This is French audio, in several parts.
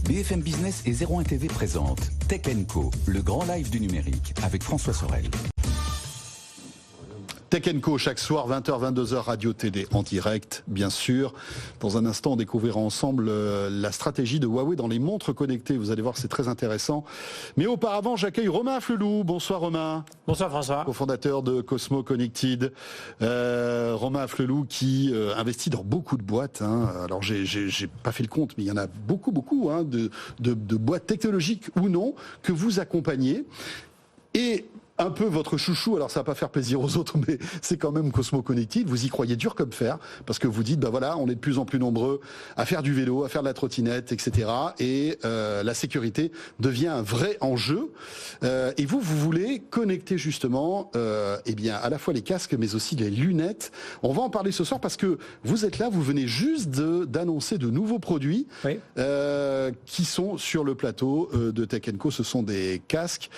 BFM Business et 01 TV présente Tech & Co, le grand live du numérique avec François Sorel. Tech & Co, chaque soir, 20h, 22h, radio-télé en direct, bien sûr. Dans un instant, on découvrira ensemble la stratégie de Huawei dans les montres connectées. Vous allez voir, c'est très intéressant. Mais auparavant, j'accueille Romain Flelou. Bonsoir Romain. Bonsoir François. Cofondateur de Cosmo Connected. Romain Flelou qui investit dans beaucoup de boîtes. Alors, j'ai pas fait le compte, mais il y en a beaucoup de boîtes technologiques ou non que vous accompagnez. Et un peu votre chouchou, alors ça va pas faire plaisir aux autres, mais c'est quand même Cosmo Connected. Vous y croyez dur comme fer, parce que vous dites, voilà, on est de plus en plus nombreux à faire du vélo, à faire de la trottinette, etc. Et la sécurité devient un vrai enjeu. Et vous voulez connecter justement, à la fois les casques, mais aussi les lunettes. On va en parler ce soir parce que vous êtes là, vous venez juste d'annoncer de nouveaux produits qui sont sur le plateau de Tech & Co. Ce sont des casques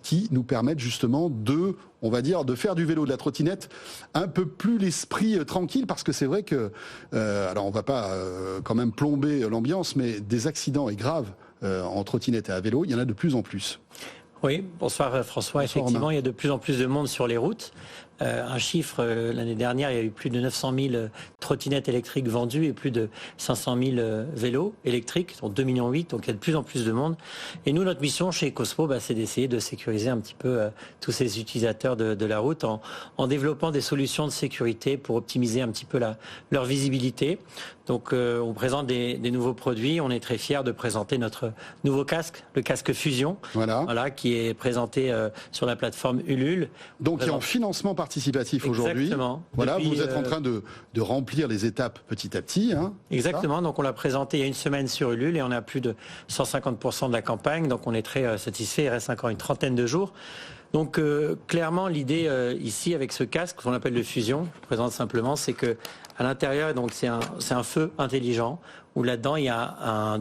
qui nous permettent justement de faire du vélo, de la trottinette, un peu plus l'esprit tranquille, parce que c'est vrai que, alors on va pas quand même plomber l'ambiance, mais des accidents et graves en trottinette et à vélo, il y en a de plus en plus. Oui, bonsoir François. Bonsoir, effectivement, Romain. il y a de plus en plus de monde sur les routes. Un chiffre, l'année dernière, il y a eu plus de 900 000 trottinettes électriques vendues et plus de 500 000 vélos électriques, donc 2,8 millions, donc il y a de plus en plus de monde. Et nous, notre mission chez Cosmo, c'est d'essayer de sécuriser un petit peu tous ces utilisateurs de la route en développant des solutions de sécurité pour optimiser un petit peu leur visibilité. Donc on présente des nouveaux produits, on est très fiers de présenter notre nouveau casque, le casque Fusion, qui est présenté sur la plateforme Ulule. Donc il est en financement participatif aujourd'hui. Exactement. Voilà, depuis, vous êtes en train de remplir les étapes petit à petit. Exactement, donc on l'a présenté il y a une semaine sur Ulule et on a plus de 150% de la campagne, donc on est très satisfait, il reste encore une trentaine de jours. Donc clairement l'idée ici avec ce casque qu'on appelle le Fusion, je présente simplement, c'est que à l'intérieur, donc c'est un feu intelligent où là-dedans il y a un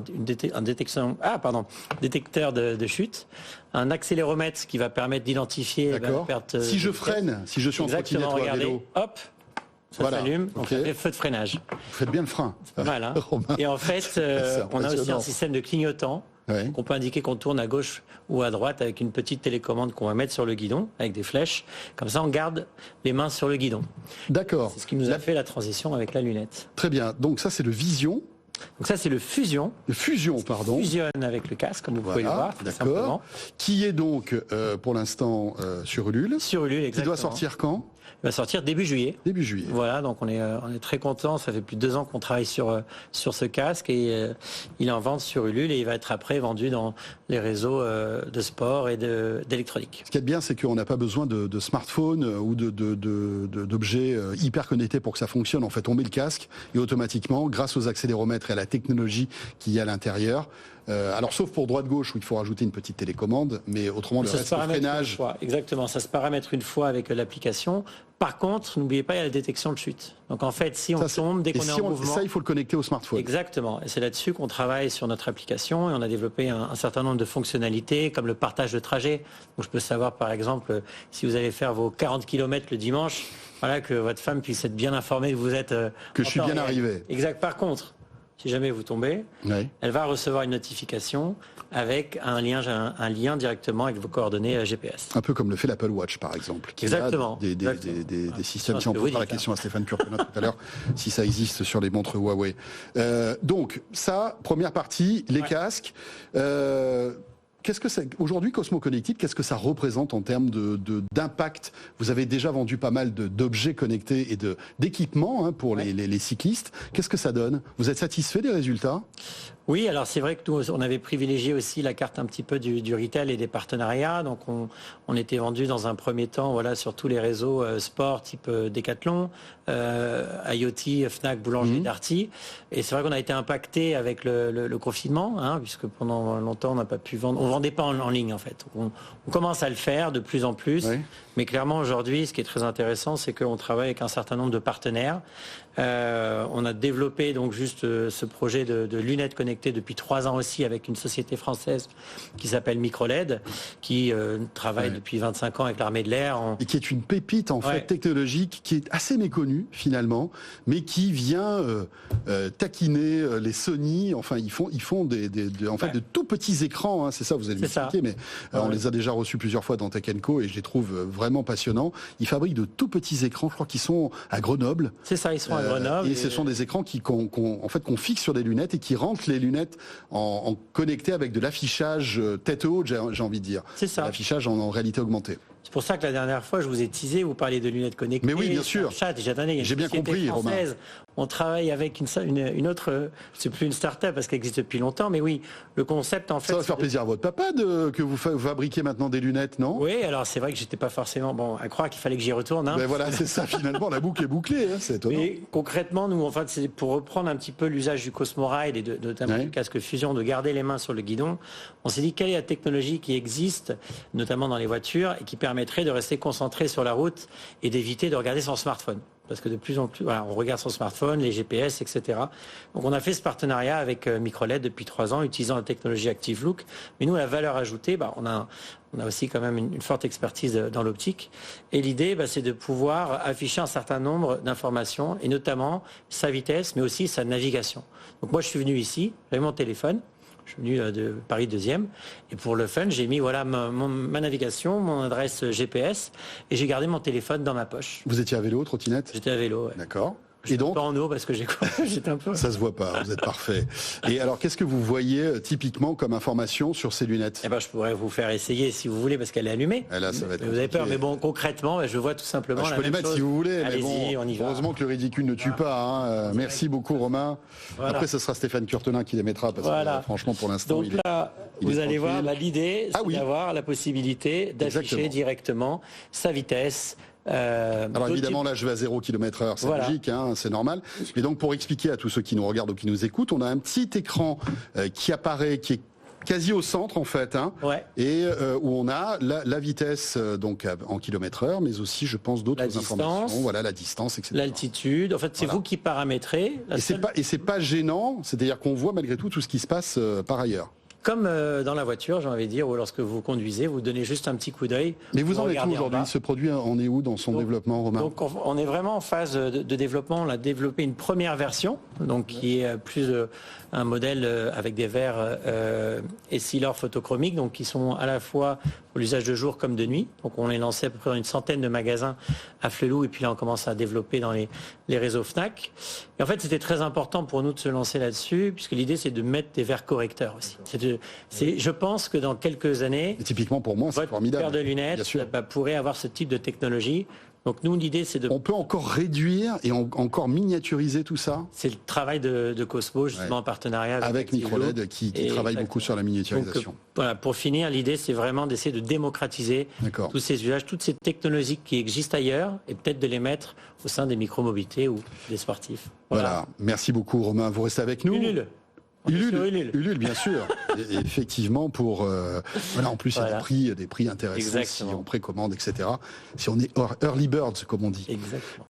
détecteur de chute, un accéléromètre qui va permettre d'identifier la perte. Si je freine, si je suis en trottinette ou à vélo, hop, ça s'allume, donc ça fait feu de freinage. Vous faites bien le frein. Voilà. Et en fait, on a aussi un système de clignotant. On peut indiquer qu'on tourne à gauche ou à droite avec une petite télécommande qu'on va mettre sur le guidon avec des flèches. Comme ça, on garde les mains sur le guidon. D'accord. C'est ce qui nous a fait la transition avec la lunette. Très bien. Donc ça, c'est le Vision. Donc ça, c'est le Fusion. Le Fusion, pardon. Fusionne avec le casque, comme vous pouvez le voir. D'accord. Qui est donc, pour l'instant, sur Ulule. Sur Ulule, exactement. Qui doit sortir quand ? Il va sortir début juillet. Début juillet. Voilà, donc on est très contents. Ça fait plus de 2 ans qu'on travaille sur ce casque et il est en vente sur Ulule et il va être après vendu dans les réseaux de sport et d'électronique. Ce qui est bien, c'est qu'on n'a pas besoin de smartphone ou d'objets hyper connectés pour que ça fonctionne. En fait, on met le casque et automatiquement, grâce aux accéléromètres et à la technologie qu'il y a à l'intérieur, alors sauf pour droite-gauche où il faut rajouter une petite télécommande, mais autrement le reste, le freinage. Exactement, ça se paramètre une fois avec l'application. Par contre, n'oubliez pas, il y a la détection de chute. Donc en fait, si on tombe, dès qu'on est en mouvement... Ça, il faut le connecter au smartphone. Exactement. Et c'est là-dessus qu'on travaille sur notre application et on a développé un certain nombre de fonctionnalités comme le partage de trajet. Donc je peux savoir, par exemple, si vous allez faire vos 40 km le dimanche, que votre femme puisse être bien informée que vous êtes... que je suis bien arrivé. Exact. Par contre, si jamais vous tombez, elle va recevoir une notification avec un lien directement avec vos coordonnées GPS. Un peu comme le fait l'Apple Watch, par exemple. Exactement. Des systèmes, si on posera la question à Stéphane Turcotte tout à l'heure, si ça existe sur les montres Huawei. Donc, ça, première partie, les casques. Qu'est-ce que c'est aujourd'hui Cosmo Connected? Qu'est-ce que ça représente en termes d'impact? Vous avez déjà vendu pas mal d'objets connectés et d'équipements pour les cyclistes. Qu'est-ce que ça donne? Vous êtes satisfait des résultats? Oui, alors c'est vrai que nous, on avait privilégié aussi la carte un petit peu du retail et des partenariats. Donc on était vendu dans un premier temps sur tous les réseaux sport type Decathlon, IoT, Fnac, Boulanger, Darty. Et c'est vrai qu'on a été impacté avec le confinement, puisque pendant longtemps on n'a pas pu vendre. On vendait pas en ligne en fait. On commence à le faire de plus en plus. Mais clairement aujourd'hui, ce qui est très intéressant, c'est qu'on travaille avec un certain nombre de partenaires On a développé donc juste ce projet de lunettes connectées depuis 3 ans aussi avec une société française qui s'appelle Microled, qui travaille depuis 25 ans avec l'armée de l'air. Et qui est une pépite en fait technologique qui est assez méconnue finalement, mais qui vient taquiner les Sony. Enfin, ils font de tout petits écrans. Hein, c'est ça, vous allez m'expliquer, mais on les a déjà reçus plusieurs fois dans Tech & Co et je les trouve vraiment passionnants. Ils fabriquent de tout petits écrans, je crois qu'ils sont à Grenoble. C'est ça, ils sont à Grenoble. Et ce sont des écrans qu'on fixe sur des lunettes et qui rentrent les lunettes en connecté avec de l'affichage tête haute, j'ai envie de dire. C'est ça. L'affichage en réalité augmentée. C'est pour ça que la dernière fois, je vous ai teasé, vous parliez de lunettes connectées. Mais oui, bien sûr. J'ai bien compris, Romain. On travaille avec une autre, c'est plus une start-up parce qu'elle existe depuis longtemps, mais oui, le concept en fait. Ça va faire plaisir à votre papa que vous fabriquiez maintenant des lunettes, non? Oui, alors c'est vrai que j'étais pas forcément à croire qu'il fallait que j'y retourne. Hein. Ben voilà, c'est ça finalement, la boucle est bouclée, hein, c'est étonnant. Mais concrètement, nous, en fait, c'est pour reprendre un petit peu l'usage du Cosmo Ride et notamment du casque fusion, de garder les mains sur le guidon. On s'est dit quelle est la technologie qui existe, notamment dans les voitures, et qui permettrait de rester concentré sur la route et d'éviter de regarder son smartphone. Parce que de plus en plus, on regarde son smartphone, les GPS, etc. Donc on a fait ce partenariat avec Microled depuis 3 ans, utilisant la technologie Active Look. Mais nous, la valeur ajoutée, on a aussi quand même une forte expertise dans l'optique. Et l'idée, c'est de pouvoir afficher un certain nombre d'informations, et notamment sa vitesse, mais aussi sa navigation. Donc moi, je suis venu ici, j'avais mon téléphone. Je suis venu de Paris 2e et pour le fun, j'ai mis ma navigation, mon adresse GPS et j'ai gardé mon téléphone dans ma poche. Vous étiez à vélo, trottinette? J'étais à vélo, ouais. D'accord. Et donc pas en eau parce que j'étais un peu. Ça se voit pas, vous êtes parfait. Et alors, qu'est-ce que vous voyez typiquement comme information sur ces lunettes? Je pourrais vous faire essayer si vous voulez parce qu'elle est allumée. Et là, ça va être vous avez peur, mais bon, concrètement, je vois tout simplement. Je peux les mettre chose. si vous voulez, mais bon, on y va. Heureusement que le ridicule ne tue pas. Hein. Merci beaucoup, Romain. Voilà. Après, ce sera Stéphane Curtelin qui les mettra parce que franchement, pour l'instant, donc là, vous allez voir, l'idée, c'est d'avoir la possibilité d'afficher directement sa vitesse. Alors évidemment là je vais à 0 km/h, c'est logique, hein, c'est normal. Et donc pour expliquer à tous ceux qui nous regardent ou qui nous écoutent, on a un petit écran qui apparaît, qui est quasi au centre en fait, hein, et où on a la vitesse donc en km/h, mais aussi je pense d'autres informations, voilà la distance, etc. L'altitude, en fait c'est vous qui paramétrez. Et c'est pas gênant, c'est-à-dire qu'on voit malgré tout ce qui se passe par ailleurs. Comme dans la voiture, j'ai envie de dire, ou lorsque vous conduisez, vous donnez juste un petit coup d'œil. Mais vous en êtes où aujourd'hui? Ce produit, on est où dans son développement, Romain? Donc on est vraiment en phase de développement. On a développé une première version, donc qui est plus un modèle avec des verres Essilor photochromiques, donc qui sont à la fois pour l'usage de jour comme de nuit. Donc on les lancé à peu près dans une centaine de magasins à Flelou, et puis là on commence à développer dans les réseaux Fnac. Et en fait, c'était très important pour nous de se lancer là-dessus, puisque l'idée c'est de mettre des verres correcteurs aussi. Je pense que dans quelques années, et typiquement pour moi, c'est formidable. Paire de lunettes pourrait avoir ce type de technologie. Donc nous, l'idée, c'est de... On peut encore réduire et encore miniaturiser tout ça? C'est le travail de Cosmo, justement, en partenariat avec Microled, qui travaille beaucoup sur la miniaturisation. Donc, voilà, pour finir, l'idée, c'est vraiment d'essayer de démocratiser tous ces usages, toutes ces technologies qui existent ailleurs, et peut-être de les mettre au sein des micromobilités ou des sportifs. Voilà. Merci beaucoup, Romain. Vous restez avec nous. Ulule, bien sûr. Et effectivement, pour en plus il y a des prix intéressants si on précommande, etc. Si on est early birds, comme on dit. Exactement.